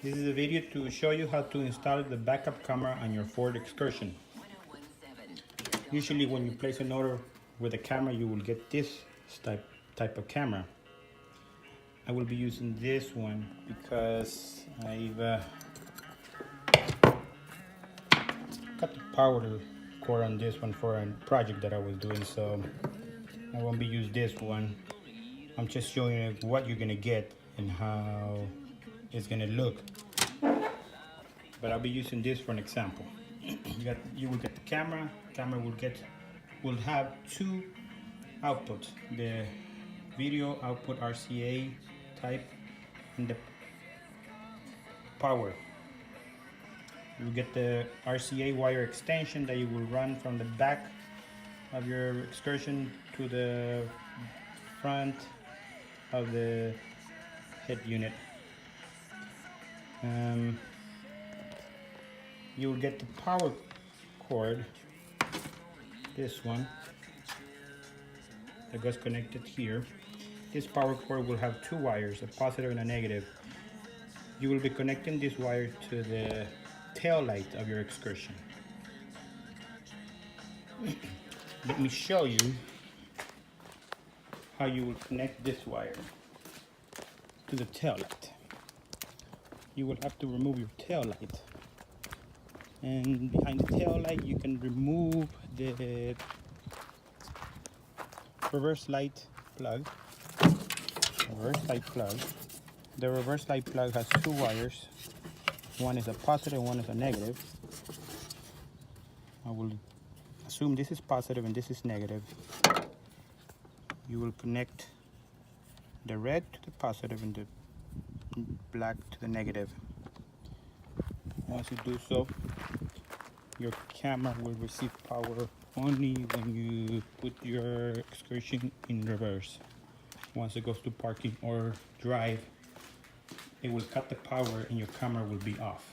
This is a video to show you how to install the backup camera on your Ford Excursion. Usually when you place an order with a camera, you will get this type of camera. I will be using this one because I've got the power cord on this one for a project that I was doing, so I won't be using this one. I'm just showing you what you're gonna get and how it's gonna look. But I'll be using this for an example. You will get the camera. Camera will have two outputs: the video output RCA type and the power. You get the RCA wire extension that you will run from the back of your Excursion to the front of the head unit. You will get the power cord, this one that goes connected here. This power cord will have two wires, a positive and a negative. You will be connecting this wire to the tail light of your Excursion. Let me show you how you will connect this wire to the tail light. You will have to remove your tail light, and behind the tail light you can remove the reverse light plug. The reverse light plug has two wires. One is a positive, one is a negative. I will assume this is positive and this is negative. You will connect the red to the positive and the black to the negative. Once you do so, your camera will receive power only when you put your Excursion in reverse. Once it goes to parking or drive, it will cut the power and your camera will be off.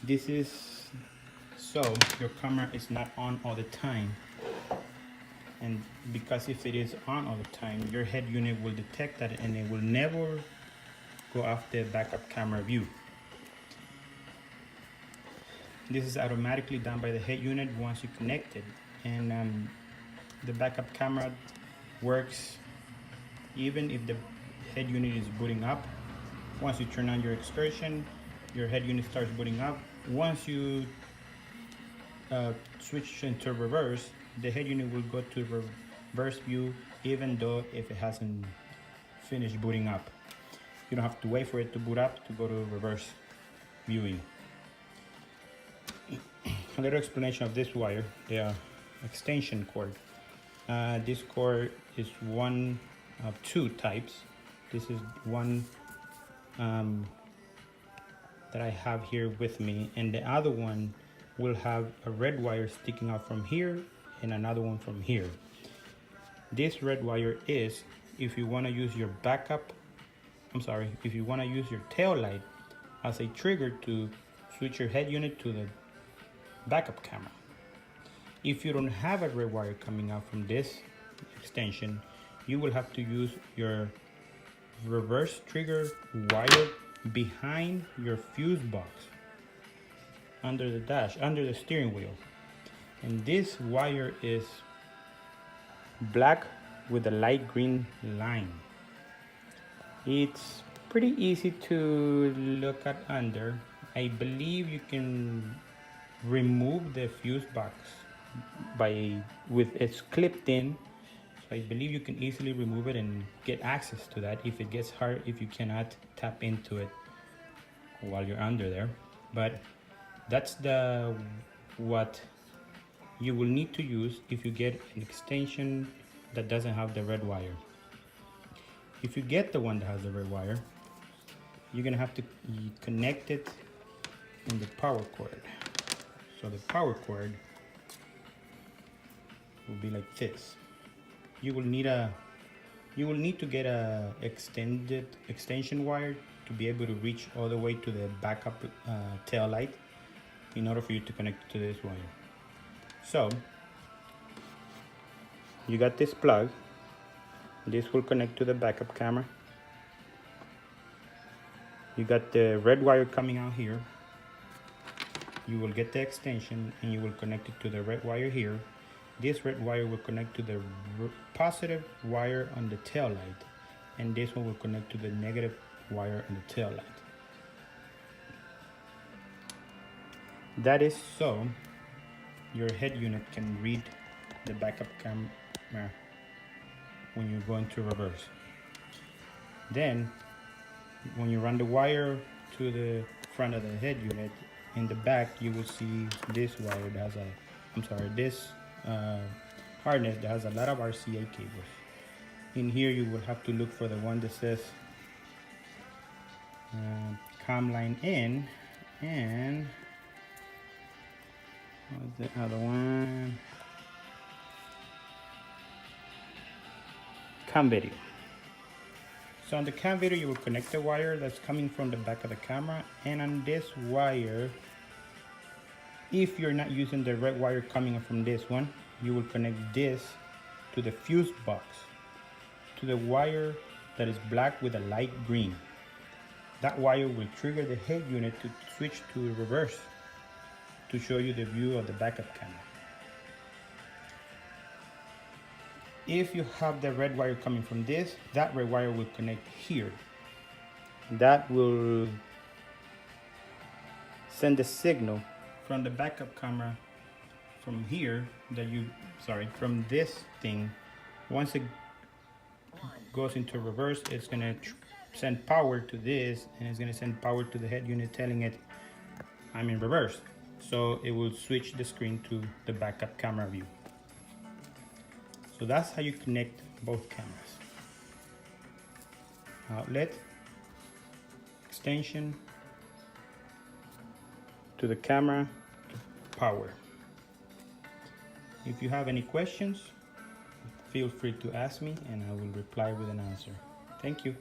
This is so your camera is not on all the time, and because if it is on all the time, your head unit will detect that and it will never go off the backup camera view. This is automatically done by the head unit once you connect it, and the backup camera works even if the head unit is booting up. Once you turn on your Excursion, your head unit starts booting up. Once you switch into reverse, the head unit will go to reverse view even though if it hasn't finished booting up. You don't have to wait for it to boot up to go to reverse viewing. A little explanation of this wire, the extension cord. This cord is one of two types. This is one that I have here with me, and the other one will have a red wire sticking out from here and another one from here. This red wire is if you want to use your if you want to use your tail light as a trigger to switch your head unit to the backup camera. If you don't have a red wire coming out from this extension, you will have to use your reverse trigger wire behind your fuse box under the dash, under the steering wheel. And this wire is black with a light green line. It's pretty easy to look at under. I believe you can remove the fuse box with it's clipped in. So I believe you can easily remove it and get access to that if it gets hard, if you cannot tap into it while you're under there. But that's what you will need to use if you get an extension that doesn't have the red wire. If you get the one that has the red wire, you're gonna have to connect it in the power cord. So the power cord will be like this. You will need to get a extension wire to be able to reach all the way to the backup tail light in order for you to connect it to this wire. So you got this plug. This will connect to the backup camera. You got the red wire coming out here. You will get the extension and you will connect it to the red wire here. This red wire will connect to the positive wire on the tail light, and this one will connect to the negative wire on the tail light. That is so your head unit can read the backup camera when you're going to reverse. Then when you run the wire to the front of the head unit, in the back you will see this wire that has this harness that has a lot of RCA cables. In here you will have to look for the one that says COM line in, and what's the other one? COM video. So on the cam video, you will connect the wire that's coming from the back of the camera, and on this wire, if you're not using the red wire coming from this one, you will connect this to the fuse box, to the wire that is black with a light green. That wire will trigger the head unit to switch to reverse to show you the view of the backup camera. If you have the red wire coming from this, that red wire will connect here. That will send the signal from the backup camera from here from this thing. Once it goes into reverse, it's gonna send power to this, and it's gonna send power to the head unit telling it I'm in reverse. So it will switch the screen to the backup camera view. So that's how you connect both cameras. Outlet, extension to the camera, power. If you have any questions, feel free to ask me and I will reply with an answer. Thank you.